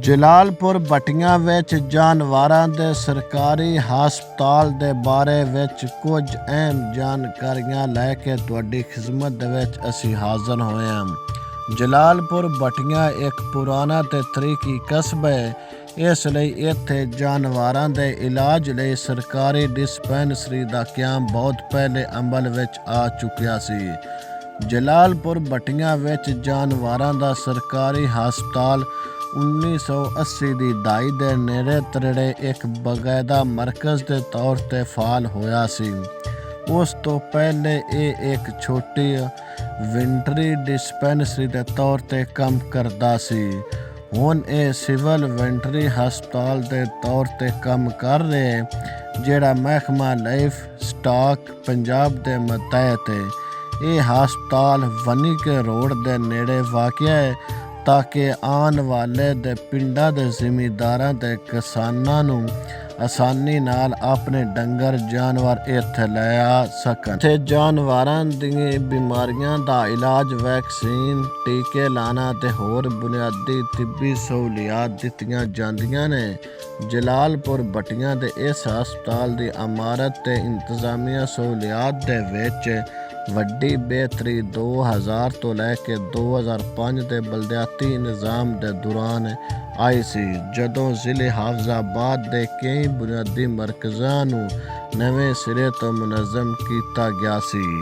ਜਲਾਲਪੁਰ ਭੱਟੀਆਂ ਵਿੱਚ ਜਾਨਵਰਾਂ ਦੇ ਸਰਕਾਰੀ ਹਸਪਤਾਲ ਦੇ ਬਾਰੇ ਵਿੱਚ ਕੁਝ ਅਹਿਮ ਜਾਣਕਾਰੀਆਂ ਲੈ ਕੇ ਤੁਹਾਡੀ ਖਿਦਮਤ ਦੇ ਵਿੱਚ ਅਸੀਂ ਹਾਜ਼ਰ ਹੋਏ ਹਾਂ। ਜਲਾਲਪੁਰ ਭੱਟੀਆਂ ਇੱਕ ਪੁਰਾਣਾ ਤੇ ਤਰੀਖੀ ਕਸਬਾ ਹੈ। ਇਸ ਲਈ ਇੱਥੇ ਜਾਨਵਰਾਂ ਦੇ ਇਲਾਜ ਲਈ ਸਰਕਾਰੀ ਡਿਸਪੈਂਸਰੀ ਦਾ ਕਿਆਮ ਬਹੁਤ ਪਹਿਲੇ ਅਮਲ ਵਿੱਚ ਆ ਚੁੱਕਿਆ ਸੀ। ਜਲਾਲਪੁਰ ਭੱਟੀਆਂ ਵਿੱਚ ਜਾਨਵਰਾਂ ਦਾ ਸਰਕਾਰੀ ਹਸਪਤਾਲ 1980 ਦੀ ਦਹਾਈ ਦੇ ਨੇੜੇ ਤੇੜੇ ਇੱਕ ਬਾਕਾਇਦਾ ਮਰਕਜ਼ ਦੇ ਤੌਰ 'ਤੇ ਫਾਲ ਹੋਇਆ ਸੀ। ਉਸ ਤੋਂ ਪਹਿਲੇ ਇਹ ਇੱਕ ਛੋਟੀ ਵੈਟਰਨਰੀ ਡਿਸਪੈਂਸਰੀ ਦੇ ਤੌਰ 'ਤੇ ਕੰਮ ਕਰਦਾ ਸੀ। ਹੁਣ ਇਹ ਸਿਵਲ ਵੈਟਰਨਰੀ ਹਸਪਤਾਲ ਦੇ ਤੌਰ 'ਤੇ ਕੰਮ ਕਰ ਰਿਹਾ ਹੈ, ਜਿਹੜਾ ਮਹਿਕਮਾ ਲਾਈਫ ਸਟਾਕ ਪੰਜਾਬ ਦੇ ਮਤਹਿਤ ਹੈ। ਇਹ ਹਸਪਤਾਲ ਵਣੀਕੇ ਰੋਡ ਦੇ ਨੇੜੇ ਵਾਕਿਆ ਹੈ ਤਾਂ ਕਿ ਆਉਣ ਵਾਲੇ ਦੇ ਪਿੰਡਾਂ ਦੇ ਜ਼ਿਮੀਂਦਾਰਾਂ ਤੇ ਕਿਸਾਨਾਂ ਨੂੰ ਆਸਾਨੀ ਨਾਲ ਆਪਣੇ ਡੰਗਰ ਜਾਨਵਰ ਇੱਥੇ ਲੈ ਆ ਸਕਣ। ਇੱਥੇ ਜਾਨਵਰਾਂ ਦੀਆਂ ਬਿਮਾਰੀਆਂ ਦਾ ਇਲਾਜ, ਵੈਕਸੀਨ, ਟੀਕੇ ਲਾਣਾ ਤੇ ਹੋਰ ਬੁਨਿਆਦੀ ਤਿੱਬੀ ਸਹੂਲੀਅਤ ਦਿੱਤੀਆਂ ਜਾਂਦੀਆਂ ਨੇ। ਜਲਾਲਪੁਰ ਭੱਟੀਆਂ ਦੇ ਇਸ ਹਸਪਤਾਲ ਦੀ ਇਮਾਰਤ ਤੇ ਇੰਤਜ਼ਾਮੀਆ ਸਹੂਲੀਅਤ ਦੇ ਵਿੱਚ ਵੱਡੀ ਬਿਹਤਰੀ 2000 ਤੋਂ ਲੈ ਕੇ 2005 ਦੇ ਬਲਦਿਆਤੀ ਨਿਜ਼ਾਮ ਦੇ ਦੌਰਾਨ ਆਈ ਸੀ, ਜਦੋਂ ਜ਼ਿਲ੍ਹੇ ਹਾਫਿਜ਼ਾਬਾਦ ਦੇ ਕਈ ਬੁਨਿਆਦੀ ਮਰਕਜ਼ਾਂ ਨੂੰ ਨਵੇਂ ਸਿਰੇ ਤੋਂ ਮੁਨਜ਼ਮ ਕੀਤਾ ਗਿਆ ਸੀ।